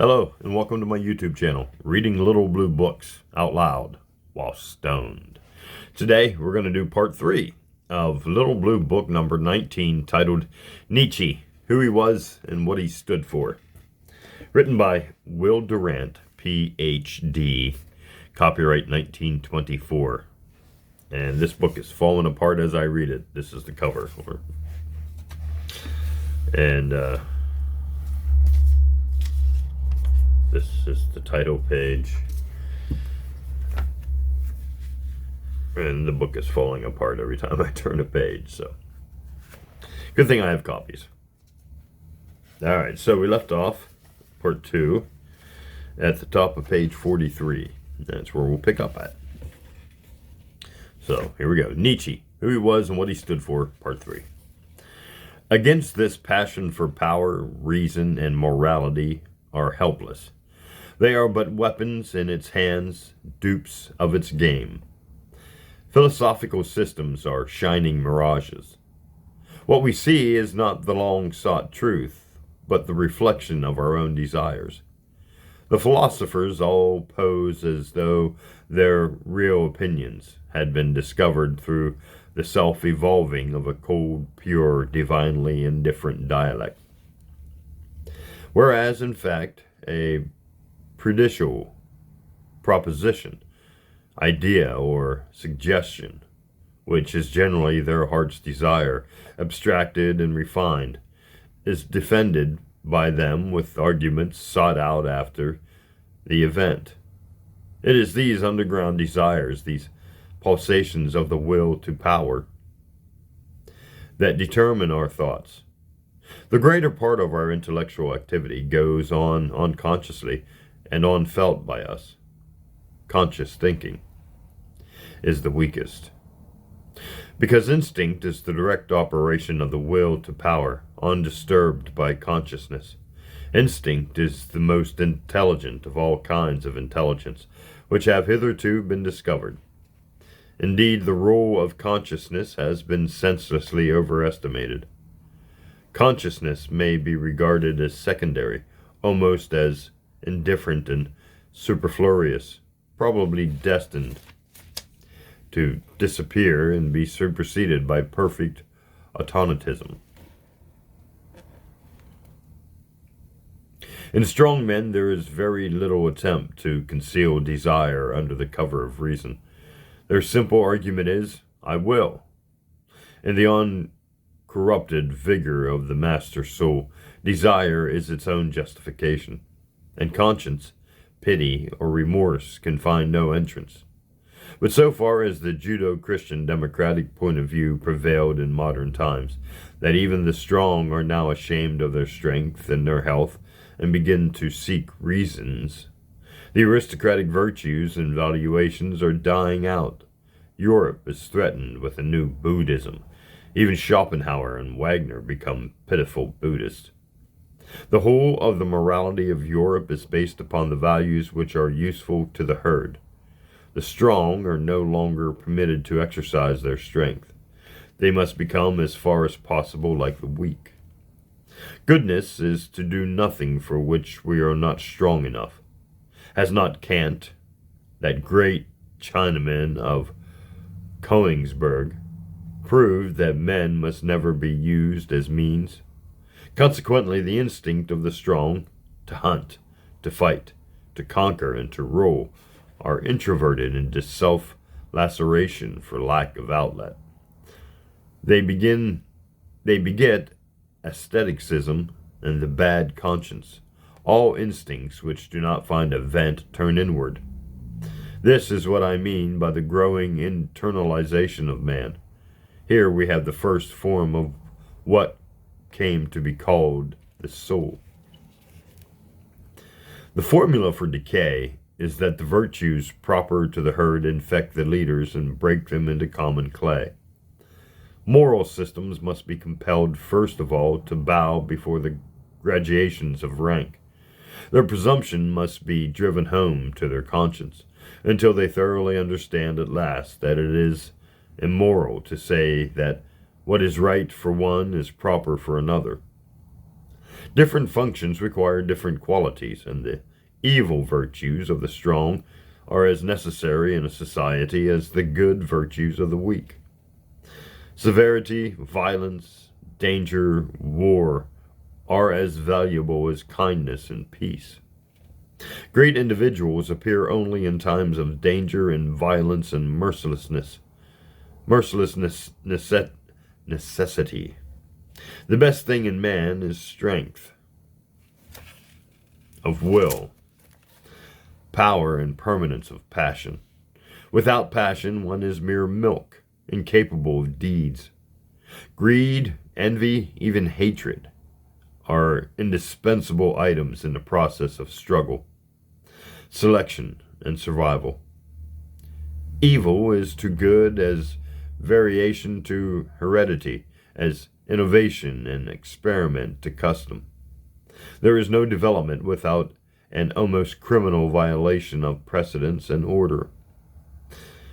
Hello, and welcome to my YouTube channel, Reading Little Blue Books Out Loud While Stoned. Today, we're going to do part 3 of Little Blue Book number 19, titled Nietzsche, Who He Was and What He Stood For. Written by Will Durant, Ph.D., copyright 1924. And this book is falling apart as I read it. This is the cover. This is the title page. And the book is falling apart every time I turn a page, so. Good thing I have copies. Alright, so we left off, part 2, at the top of page 43. That's where we'll pick up at. So, here we go. Nietzsche, Who He Was and What He Stood For, part 3. Against this passion for power, reason, and morality are helpless. They are but weapons in its hands, dupes of its game. Philosophical systems are shining mirages. What we see is not the long-sought truth, but the reflection of our own desires. The philosophers all pose as though their real opinions had been discovered through the self-evolving of a cold, pure, divinely indifferent dialect. Whereas, in fact, a prudential proposition, idea, or suggestion, which is generally their heart's desire, abstracted and refined, is defended by them with arguments sought out after the event. It is these underground desires, these pulsations of the will to power, that determine our thoughts. The greater part of our intellectual activity goes on unconsciously and unfelt by us. Conscious thinking is the weakest. Because instinct is the direct operation of the will to power, undisturbed by consciousness. Instinct is the most intelligent of all kinds of intelligence which have hitherto been discovered. Indeed, the role of consciousness has been senselessly overestimated. Consciousness may be regarded as secondary, almost as indifferent and superfluous, probably destined to disappear and be superseded by perfect automatism. In strong men, there is very little attempt to conceal desire under the cover of reason. Their simple argument is, I will. In the uncorrupted vigor of the master soul, desire is its own justification, and conscience, pity, or remorse can find no entrance. But so far as the Judeo-Christian democratic point of view prevailed in modern times, that even the strong are now ashamed of their strength and their health, and begin to seek reasons, the aristocratic virtues and valuations are dying out. Europe is threatened with a new Buddhism. Even Schopenhauer and Wagner become pitiful Buddhists. The whole of the morality of Europe is based upon the values which are useful to the herd. The strong are no longer permitted to exercise their strength. They must become as far as possible like the weak. Goodness is to do nothing for which we are not strong enough. Has not Kant, that great Chinaman of Königsberg, proved that men must never be used as means? Consequently, the instinct of the strong to hunt, to fight, to conquer, and to rule are introverted into self-laceration for lack of outlet. They beget aestheticism and the bad conscience. All instincts which do not find a vent turn inward. This is what I mean by the growing internalization of man. Here we have the first form of what came to be called the soul. The formula for decay is that the virtues proper to the herd infect the leaders and break them into common clay. Moral systems must be compelled first of all to bow before the gradations of rank. Their presumption must be driven home to their conscience, until they thoroughly understand at last that it is immoral to say that what is right for one is proper for another. Different functions require different qualities, and the evil virtues of the strong are as necessary in a society as the good virtues of the weak. Severity, violence, danger, war are as valuable as kindness and peace. Great individuals appear only in times of danger and violence and mercilessness. Necessity. The best thing in man is strength of will, power, and permanence of passion. Without passion, one is mere milk, incapable of deeds. Greed, envy, even hatred are indispensable items in the process of struggle, selection, and survival. Evil is to good as variation to heredity, as innovation and experiment to custom. There is no development without an almost criminal violation of precedence and order.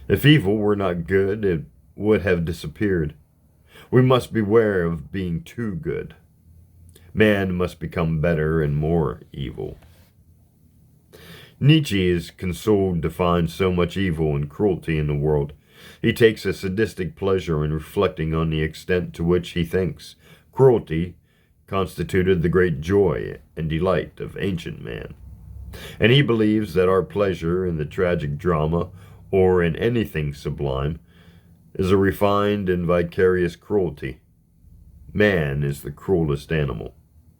If evil were not good, it would have disappeared. We must beware of being too good. Man must become better and more evil. Nietzsche is consoled to find so much evil and cruelty in the world. He takes a sadistic pleasure in reflecting on the extent to which he thinks cruelty constituted the great joy and delight of ancient man. And he believes that our pleasure in the tragic drama, or in anything sublime, is a refined and vicarious cruelty. Man is the cruelest animal,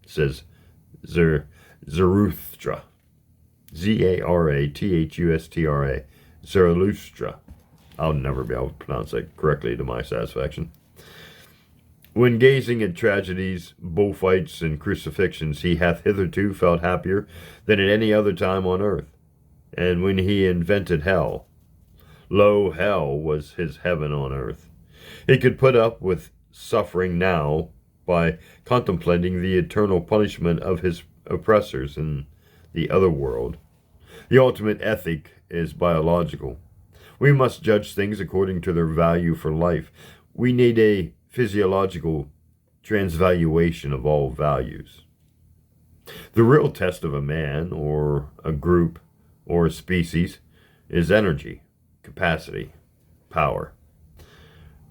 says Zarathustra. Zarathustra. Zarathustra. I'll never be able to pronounce that correctly to my satisfaction. When gazing at tragedies, bullfights, and crucifixions, he hath hitherto felt happier than at any other time on earth. And when he invented hell, lo, hell was his heaven on earth. He could put up with suffering now by contemplating the eternal punishment of his oppressors in the other world. The ultimate ethic is biological. We must judge things according to their value for life. We need a physiological transvaluation of all values. The real test of a man, or a group, or a species is energy, capacity, power.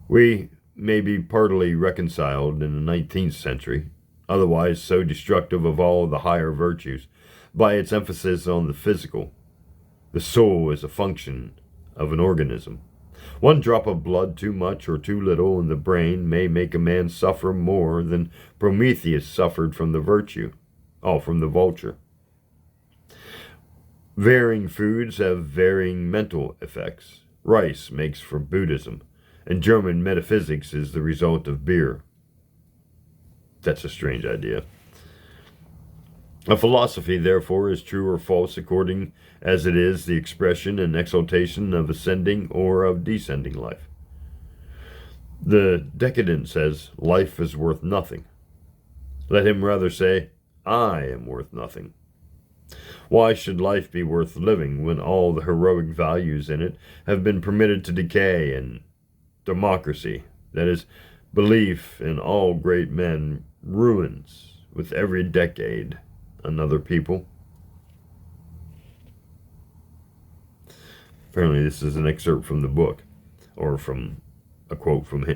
We may be partly reconciled in the 19th century, otherwise so destructive of all the higher virtues, by its emphasis on the physical. The soul is a function of an organism. One drop of blood too much or too little in the brain may make a man suffer more than Prometheus suffered from the vulture. Varying foods have varying mental effects. Rice makes for Buddhism, and German metaphysics is the result of beer. That's a strange idea. A philosophy, therefore, is true or false according as it is the expression and exaltation of ascending or of descending life. The decadent says, life is worth nothing. Let him rather say, I am worth nothing. Why should life be worth living when all the heroic values in it have been permitted to decay, and democracy, that is, belief in all great men, ruins with every decade another people? Apparently this is an excerpt from the book, or from a quote from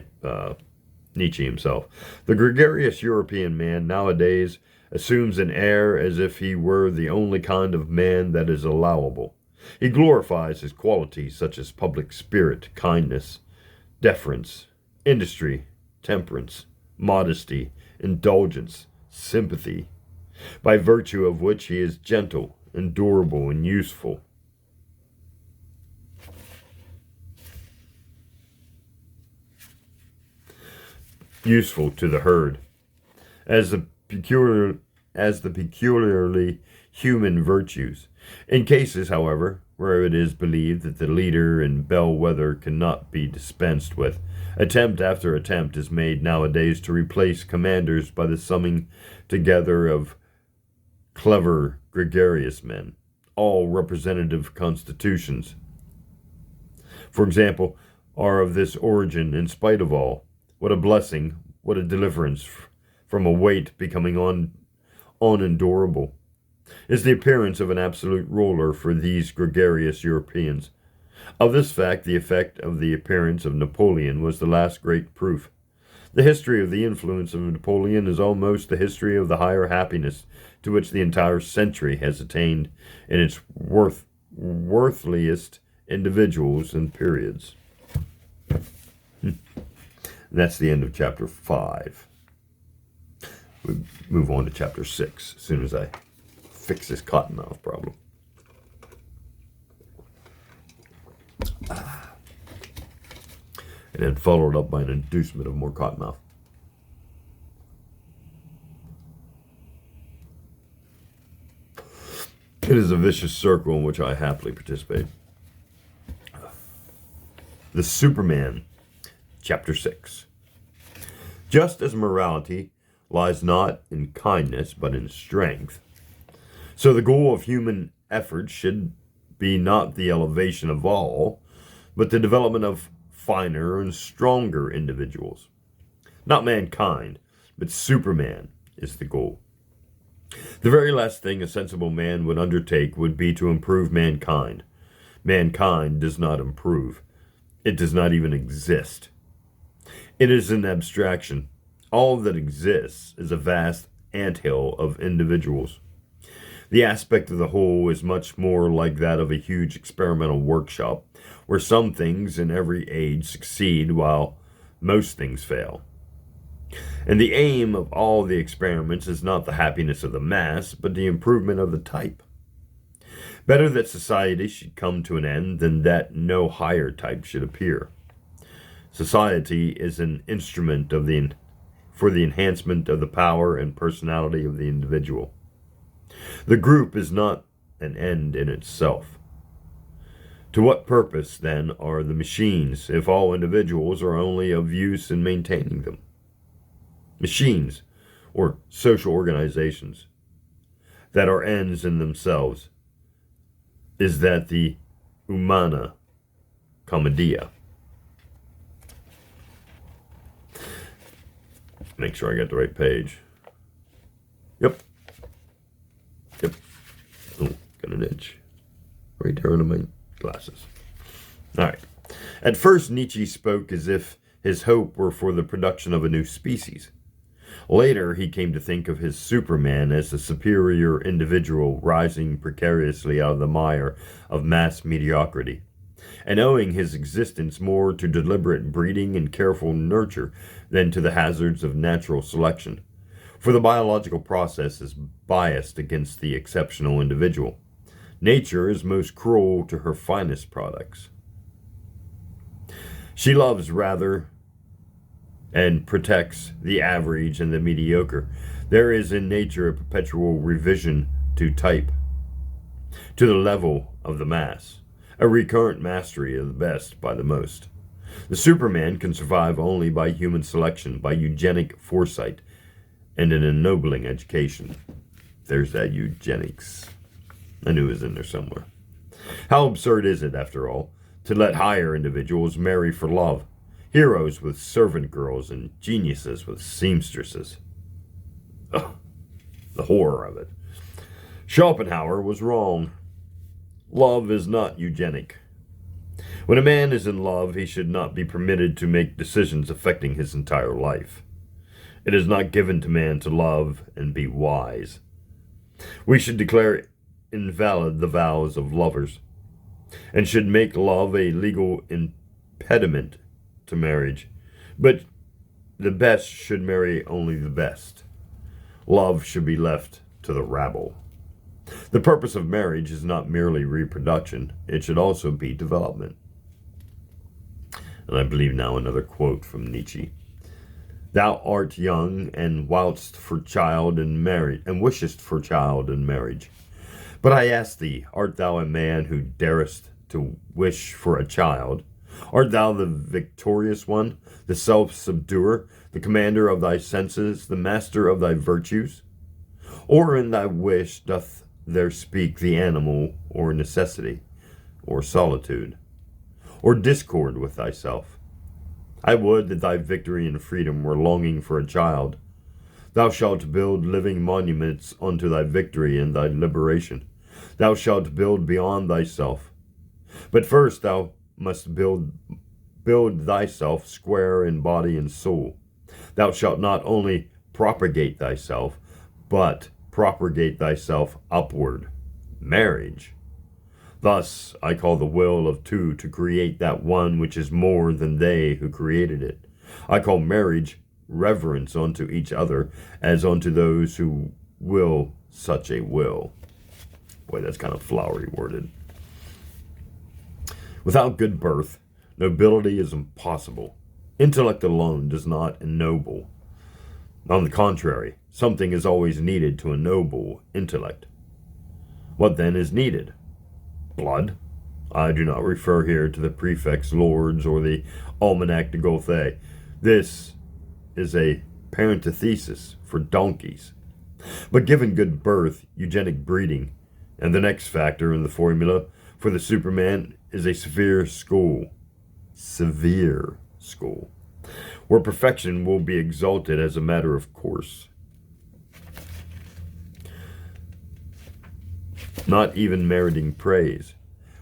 Nietzsche himself. The gregarious European man nowadays assumes an air as if he were the only kind of man that is allowable. He glorifies his qualities such as public spirit, kindness, deference, industry, temperance, modesty, indulgence, sympathy, by virtue of which he is gentle, endurable, and useful. Useful to the herd. As the peculiarly human virtues. In cases, however, where it is believed that the leader and bellwether cannot be dispensed with, attempt after attempt is made nowadays to replace commanders by the summing together of clever, gregarious men, all representative constitutions, for example, are of this origin in spite of all. What a blessing, what a deliverance from a weight becoming on unendurable, is the appearance of an absolute ruler for these gregarious Europeans. Of this fact, the effect of the appearance of Napoleon was the last great proof. The history of the influence of Napoleon is almost the history of the higher happiness to which the entire century has attained in its worthliest individuals and periods. That's the end of chapter 5. We move on to chapter 6 as soon as I fix this cottonmouth problem. And then followed up by an inducement of more cottonmouth. It is a vicious circle in which I happily participate. The Superman, chapter 6. Just as morality lies not in kindness but in strength, so the goal of human effort should be not the elevation of all, but the development of finer and stronger individuals. Not mankind, but Superman is the goal. The very last thing a sensible man would undertake would be to improve mankind. Mankind does not improve. It does not even exist. It is an abstraction. All that exists is a vast anthill of individuals. The aspect of the whole is much more like that of a huge experimental workshop, where some things in every age succeed while most things fail. And the aim of all the experiments is not the happiness of the mass, but the improvement of the type. Better that society should come to an end than that no higher type should appear. Society is an instrument for the enhancement of the power and personality of the individual. The group is not an end in itself. To what purpose, then, are the machines, if all individuals are only of use in maintaining them? Machines, or social organizations, that are ends in themselves, is that the Humana Commedia? Make sure I got the right page. Yep. Oh, got an itch. Right there under my glasses. All right. At first, Nietzsche spoke as if his hope were for the production of a new species. Later, he came to think of his Superman as a superior individual rising precariously out of the mire of mass mediocrity, and owing his existence more to deliberate breeding and careful nurture than to the hazards of natural selection. For the biological process is biased against the exceptional individual. Nature is most cruel to her finest products. She loves rather and protects the average and the mediocre. There is in nature a perpetual revision to type, to the level of the mass, a recurrent mastery of the best by the most. The Superman can survive only by human selection, by eugenic foresight, and an ennobling education. There's that eugenics. I knew it was in there somewhere. How absurd is it, after all, to let higher individuals marry for love, heroes with servant girls and geniuses with seamstresses? Ugh, the horror of it. Schopenhauer was wrong. Love is not eugenic. When a man is in love, he should not be permitted to make decisions affecting his entire life. It is not given to man to love and be wise. We should declare invalid the vows of lovers, and should make love a legal impediment to marriage. But the best should marry only the best. Love should be left to the rabble. The purpose of marriage is not merely reproduction, it should also be development. And I believe now another quote from Nietzsche. Thou art young, and whilst for child and marriage, and wishest for child and marriage. But I ask thee, art thou a man who darest to wish for a child? Art thou the victorious one, the self-subduer, the commander of thy senses, the master of thy virtues? Or in thy wish doth there speak the animal, or necessity, or solitude, or discord with thyself? I would that thy victory and freedom were longing for a child. Thou shalt build living monuments unto thy victory and thy liberation. Thou shalt build beyond thyself. But first thou must build thyself square in body and soul. Thou shalt not only propagate thyself, but propagate thyself upward. Marriage. Thus I call the will of two to create that one which is more than they who created it. I call marriage reverence unto each other as unto those who will such a will. Boy, that's kind of flowery worded. Without good birth, nobility is impossible. Intellect alone does not ennoble. On the contrary, something is always needed to ennoble intellect. What then is needed? Blood? I do not refer here to the prefect's lords or the Almanac de Gotha. This is a parenthesis for donkeys. But given good birth, eugenic breeding, and the next factor in the formula for the Superman is a severe school, where perfection will be exalted as a matter of course. Not even meriting praise,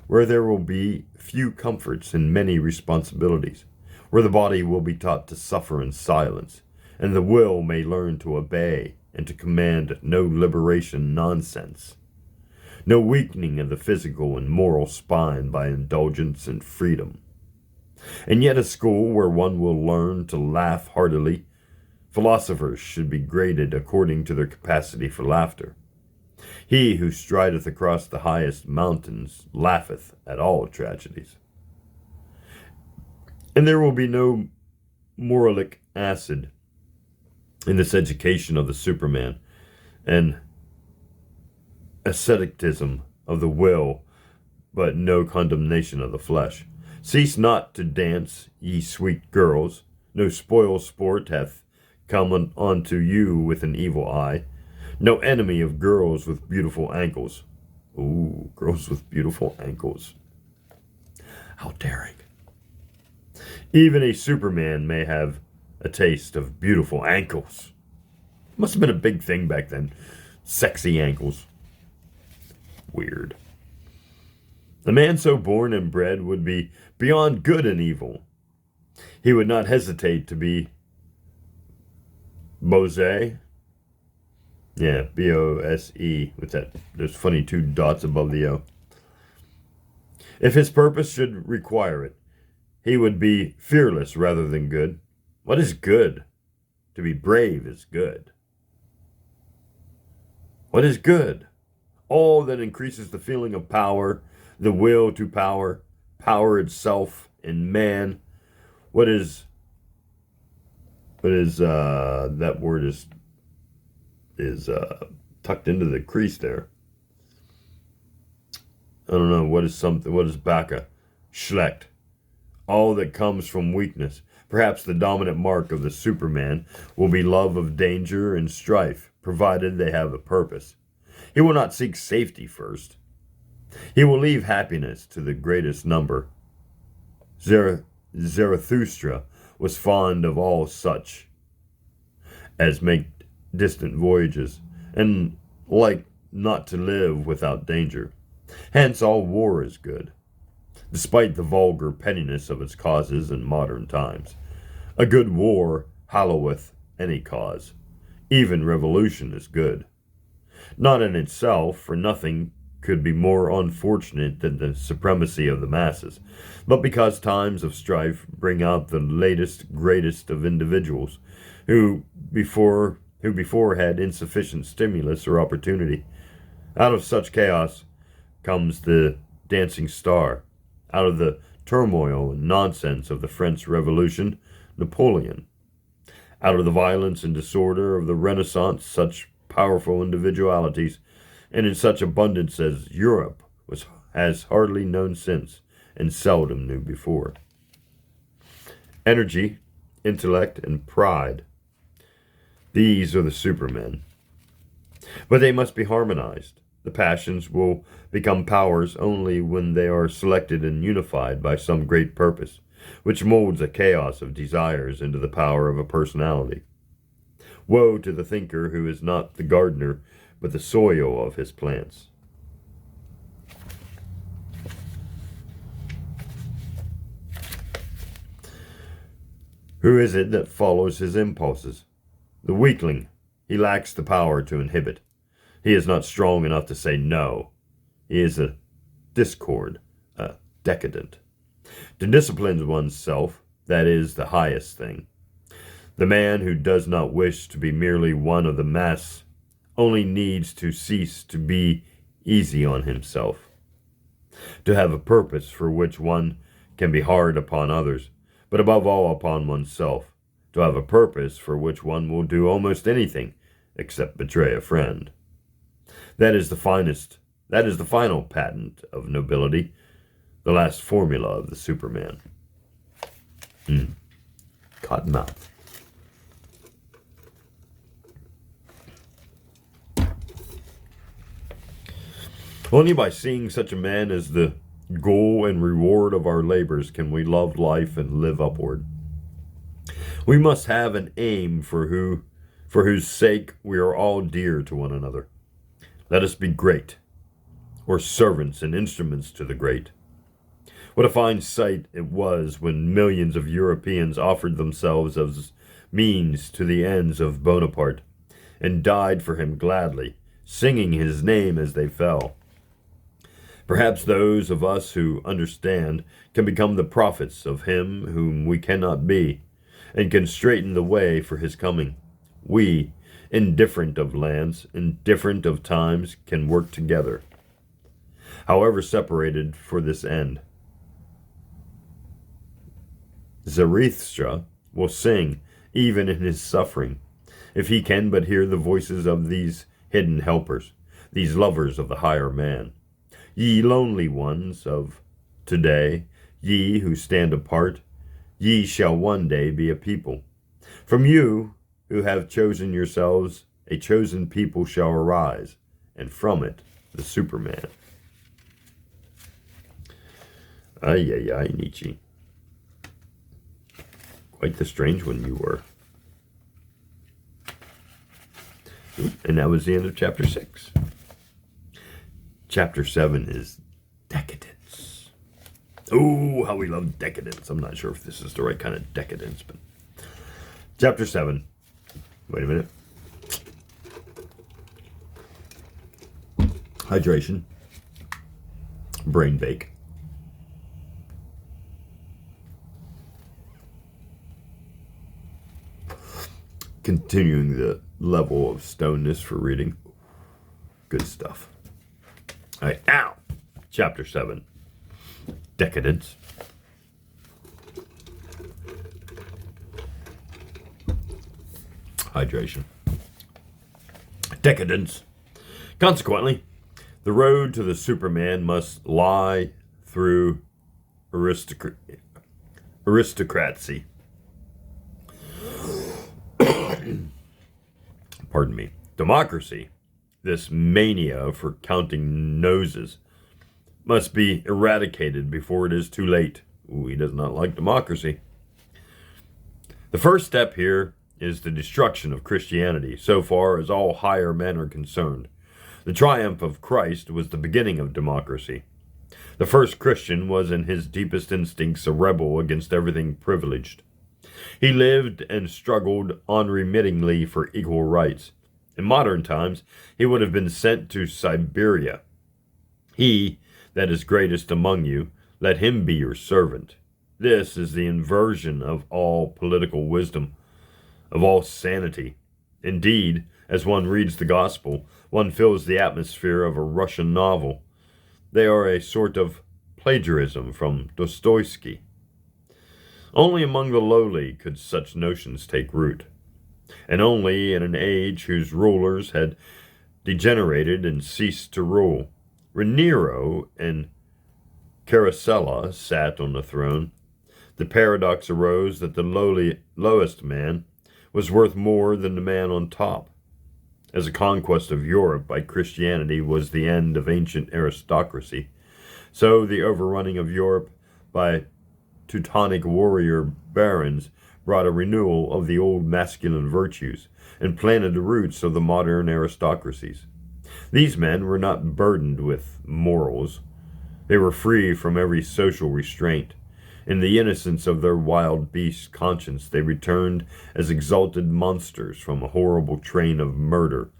where there will be few comforts and many responsibilities, where the body will be taught to suffer in silence, and the will may learn to obey and to command no liberation nonsense, no weakening of the physical and moral spine by indulgence and freedom. And yet a school where one will learn to laugh heartily. Philosophers should be graded according to their capacity for laughter. He who strideth across the highest mountains laugheth at all tragedies. And there will be no moralic acid in this education of the Superman, and asceticism of the will, but no condemnation of the flesh. Cease not to dance, ye sweet girls. No spoil sport hath come unto you with an evil eye. No enemy of girls with beautiful ankles. Ooh, girls with beautiful ankles. How daring. Even a Superman may have a taste of beautiful ankles. Must have been a big thing back then. Sexy ankles. Weird. The man so born and bred would be beyond good and evil. He would not hesitate to be Bose. Yeah, B-O-S-E, with that, there's funny 2 dots above the O. If his purpose should require it, he would be fearless rather than good. What is good? To be brave is good. What is good? All that increases the feeling of power, the will to power, power itself in man. That word is tucked into the crease there. I don't know, what is Baka? Schlecht. All that comes from weakness. Perhaps the dominant mark of the Superman will be love of danger and strife, provided they have a purpose. He will not seek safety first. He will leave happiness to the greatest number. Zarathustra was fond of all such as make distant voyages, and like not to live without danger. Hence all war is good, despite the vulgar pettiness of its causes in modern times. A good war halloweth any cause. Even revolution is good. Not in itself, for nothing could be more unfortunate than the supremacy of the masses, but because times of strife bring out the latest, greatest of individuals, who before had insufficient stimulus or opportunity. Out of such chaos comes the dancing star. Out of the turmoil and nonsense of the French Revolution, Napoleon. Out of the violence and disorder of the Renaissance, such powerful individualities, and in such abundance as Europe has hardly known since, and seldom knew before. Energy, intellect, and pride. These are the supermen. But they must be harmonized. The passions will become powers only when they are selected and unified by some great purpose, which molds a chaos of desires into the power of a personality. Woe to the thinker who is not the gardener, but the soil of his plants. Who is it that follows his impulses? The weakling. He lacks the power to inhibit. He is not strong enough to say no. He is a discord, a decadent. To discipline oneself, that is the highest thing. The man who does not wish to be merely one of the mass only needs to cease to be easy on himself. To have a purpose for which one can be hard upon others, but above all upon oneself. To have a purpose for which one will do almost anything except betray a friend. That is the final patent of nobility, the last formula of the Superman. Cottonmouth. Only by seeing such a man as the goal and reward of our labors can we love life and live upward. We must have an aim for whose sake we are all dear to one another. Let us be great, or servants and instruments to the great. What a fine sight it was when millions of Europeans offered themselves as means to the ends of Bonaparte, and died for him gladly, singing his name as they fell. Perhaps those of us who understand can become the prophets of him whom we cannot be, and can straighten the way for his coming. We, indifferent of lands, indifferent of times, can work together, however separated for this end. Zarathustra will sing even in his suffering, if he can but hear the voices of these hidden helpers, these lovers of the higher man. Ye lonely ones of today, ye who stand apart, ye shall one day be a people. From you who have chosen yourselves, a chosen people shall arise, and from it the Superman. Ay, ay, ay, Nietzsche. Quite the strange one you were. And that was the end of chapter 6. Chapter 7 is decadence. Oh, how we love decadence. I'm not sure if this is the right kind of decadence, but chapter 7. Wait a minute. Hydration. Brain bake. Continuing the level of stoneness for reading. Good stuff. All right, now, chapter 7. Decadence. Hydration. Decadence. Consequently, the road to the Superman must lie through aristocracy. Pardon me. Democracy, this mania for counting noses, must be eradicated before it is too late. Ooh, he does not like democracy. The first step here is the destruction of Christianity, so far as all higher men are concerned. The triumph of Christ was the beginning of democracy. The first Christian was in his deepest instincts a rebel against everything privileged. He lived and struggled unremittingly for equal rights. In modern times, he would have been sent to Siberia. He that is greatest among you, let him be your servant. This is the inversion of all political wisdom, of all sanity. Indeed, as one reads the gospel, one feels the atmosphere of a Russian novel. They are a sort of plagiarism from Dostoevsky. Only among the lowly could such notions take root, and only in an age whose rulers had degenerated and ceased to rule. When Nero and Caracalla sat on the throne, the paradox arose that the lowest man was worth more than the man on top. As a conquest of Europe by Christianity was the end of ancient aristocracy, so the overrunning of Europe by Teutonic warrior barons brought a renewal of the old masculine virtues and planted the roots of the modern aristocracies. These men were not burdened with morals. They were free from every social restraint. In the innocence of their wild beast conscience, they returned as exalted monsters from a horrible train of murder,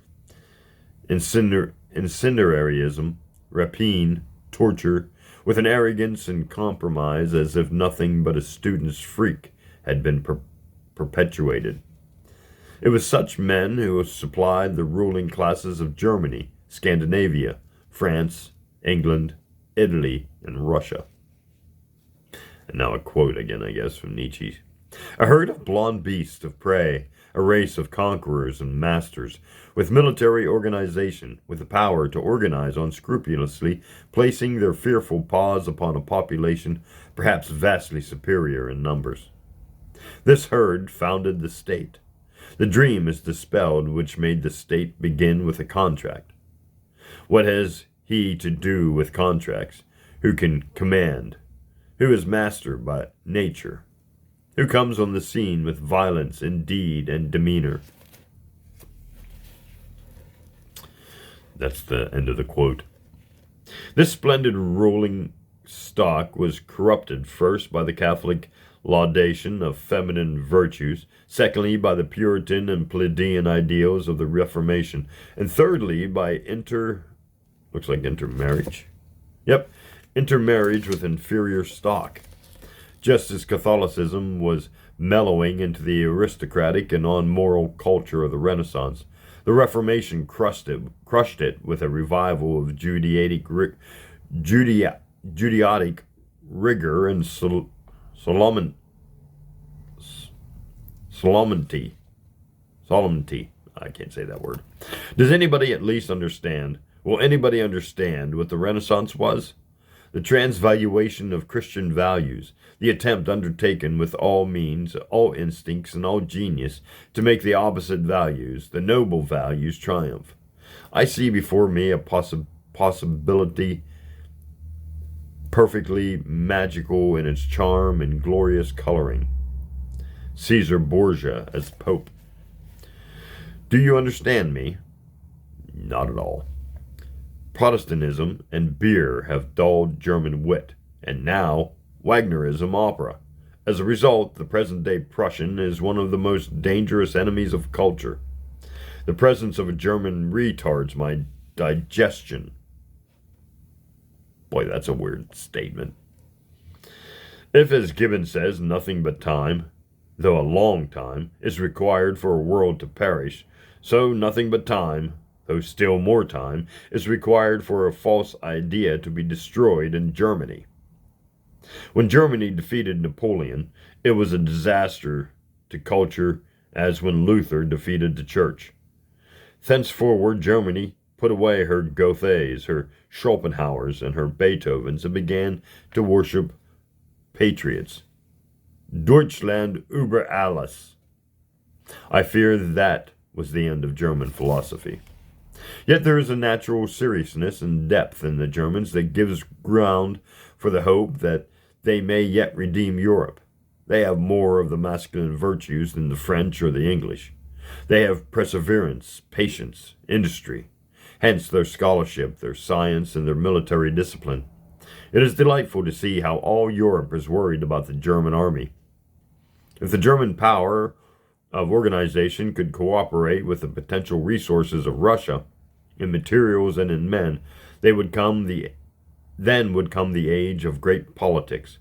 incendiarism, rapine, torture, with an arrogance and compromise as if nothing but a student's freak had been perpetuated. It was such men who supplied the ruling classes of Germany, Scandinavia, France, England, Italy, and Russia. And now a quote again, I guess, from Nietzsche. A herd of blond beasts of prey, a race of conquerors and masters, with military organization, with the power to organize unscrupulously, placing their fearful paws upon a population perhaps vastly superior in numbers. This herd founded the state. The dream is dispelled which made the state begin with a contract. What has he to do with contracts? Who can command? Who is master by nature? Who comes on the scene with violence in deed and demeanor? That's the end of the quote. This splendid ruling stock was corrupted first by the Catholic laudation of feminine virtues, secondly by the Puritan and Plebeian ideals of the Reformation, and thirdly by intermarriage. Yep, intermarriage with inferior stock. Just as Catholicism was mellowing into the aristocratic and unmoral culture of the Renaissance, the Reformation crushed it with a revival of Judaic rigor and solemnity. I can't say that word. Does anybody at least understand? Will anybody understand what the Renaissance was? The transvaluation of Christian values, the attempt undertaken with all means, all instincts, and all genius to make the opposite values, the noble values, triumph. I see before me a possibility perfectly magical in its charm and glorious coloring. Caesar Borgia as Pope. Do you understand me? Not at all. Protestantism and beer have dulled German wit, and now Wagnerism opera. As a result, the present-day Prussian is one of the most dangerous enemies of culture. The presence of a German retards my digestion. Boy, that's a weird statement. If, as Gibbon says, nothing but time, though a long time, is required for a world to perish, so nothing but time, though still more time, is required for a false idea to be destroyed in Germany. When Germany defeated Napoleon, it was a disaster to culture as when Luther defeated the church. Thenceforward, Germany put away her Goethes, her Schopenhauers, and her Beethovens and began to worship patriots. Deutschland über alles. I fear that was the end of German philosophy. Yet there is a natural seriousness and depth in the Germans that gives ground for the hope that they may yet redeem Europe. They have more of the masculine virtues than the French or the English. They have perseverance, patience, industry, hence their scholarship, their science, and their military discipline. It is delightful to see how all Europe is worried about the German army. If the German power of organization could cooperate with the potential resources of Russia, in materials and in men, then would come the age of great politics.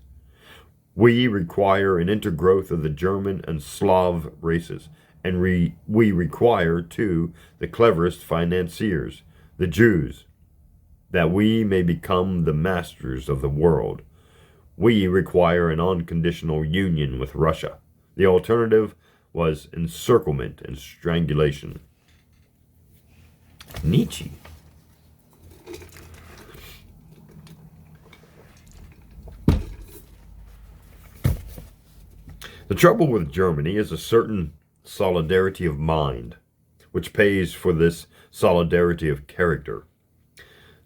We require an intergrowth of the German and Slav races, and we require, too, the cleverest financiers, the Jews, that we may become the masters of the world. We require an unconditional union with Russia. The alternative was encirclement and strangulation. Nietzsche. The trouble with Germany is a certain solidarity of mind, which pays for this solidarity of character.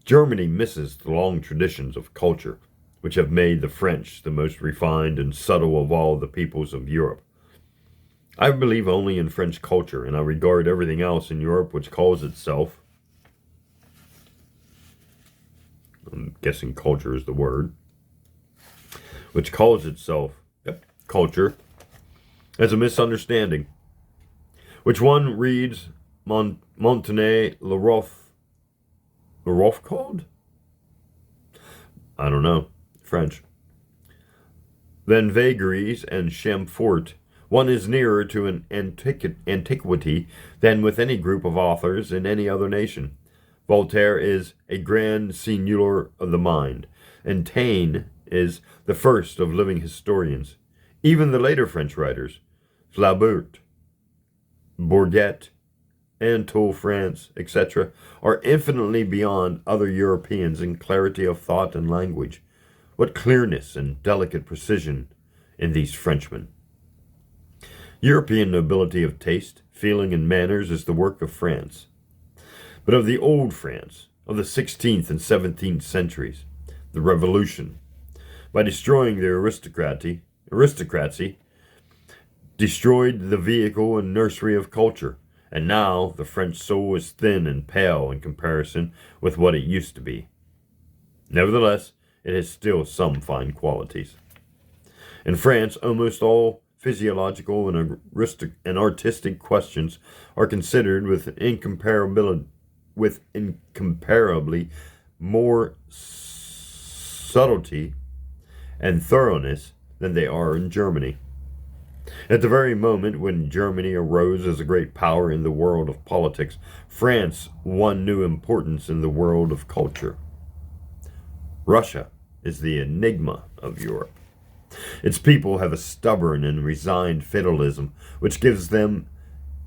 Germany misses the long traditions of culture, which have made the French the most refined and subtle of all the peoples of Europe. I believe only in French culture, and I regard everything else in Europe which calls itself, I'm guessing culture is the word, which calls itself culture, as a misunderstanding, which one reads Montaigne Laroff called? I don't know. French. Then vagaries and Chamfort, one is nearer to an antiquity than with any group of authors in any other nation. Voltaire is a grand seigneur of the mind, and Taine is the first of living historians. Even the later French writers, Flaubert, Bourget, Anatole France, etc., are infinitely beyond other Europeans in clarity of thought and language. What clearness and delicate precision in these Frenchmen! European nobility of taste, feeling, and manners is the work of France. But of the old France, of the 16th and 17th centuries, the Revolution, by destroying the aristocracy, destroyed the vehicle and nursery of culture, and now the French soul is thin and pale in comparison with what it used to be. Nevertheless, it has still some fine qualities. In France, almost all physiological and artistic questions are considered with incomparably more subtlety and thoroughness than they are in Germany. At the very moment when Germany arose as a great power in the world of politics, France won new importance in the world of culture. Russia is the enigma of Europe. Its people have a stubborn and resigned fatalism, which gives them,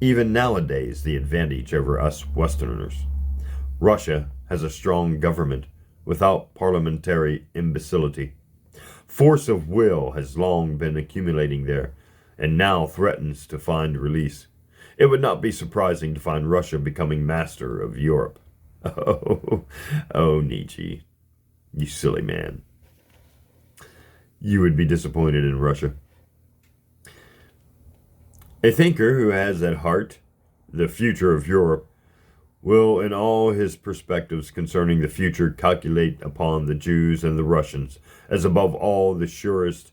even nowadays, the advantage over us Westerners. Russia has a strong government without parliamentary imbecility. Force of will has long been accumulating there, and now threatens to find release. It would not be surprising to find Russia becoming master of Europe. Oh, Nietzsche, you silly man. You would be disappointed in Russia. A thinker who has at heart the future of Europe will, in all his perspectives concerning the future, calculate upon the Jews and the Russians as above all the surest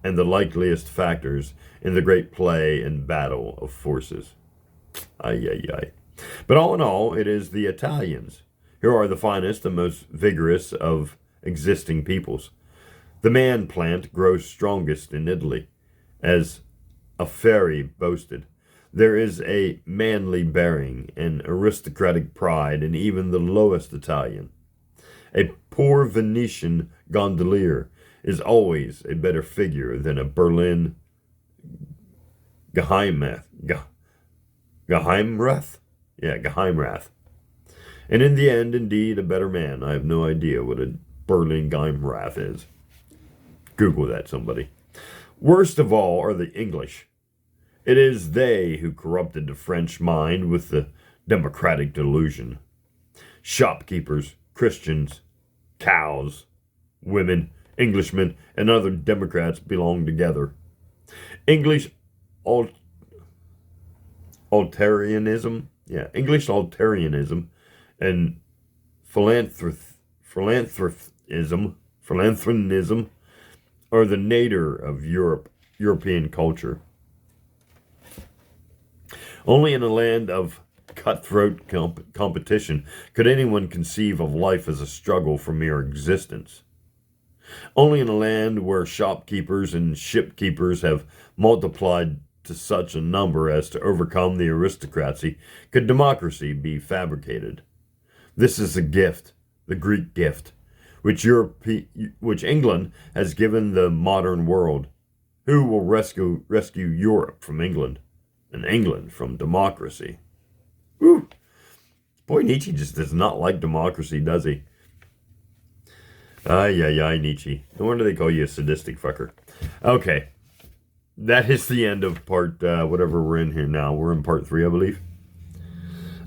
and the likeliest factors in the great play and battle of forces. But all in all, it is the Italians who are the finest and most vigorous of existing peoples. The man plant grows strongest in Italy, as a fairy boasted. There is a manly bearing and aristocratic pride in even the lowest Italian. A poor Venetian gondolier is always a better figure than a Berlin Geheimrath. Geheimrath. And in the end, indeed, a better man. I have no idea what a Berlin Geheimrath is. Google that, somebody. Worst of all are the English. It is they who corrupted the French mind with the democratic delusion. Shopkeepers, Christians, cows, women, Englishmen, and other Democrats belong together. English Altarianism and philanthropism are the nadir of European culture. Only in a land of cutthroat competition could anyone conceive of life as a struggle for mere existence. Only in a land where shopkeepers and shipkeepers have multiplied to such a number as to overcome the aristocracy could democracy be fabricated. This is the gift, the Greek gift, which England has given the modern world. Who will rescue Europe from England, and England from democracy? Whew. Boy, Nietzsche just does not like democracy, does he? Nietzsche. No wonder they call you a sadistic fucker. Okay. That is the end of part, whatever we're in here now. We're in part 3, I believe.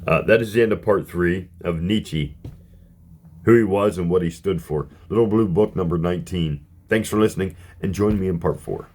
That is the end of part 3 of Nietzsche, who he was and what he stood for. Little Blue Book number 19. Thanks for listening, and join me in part 4.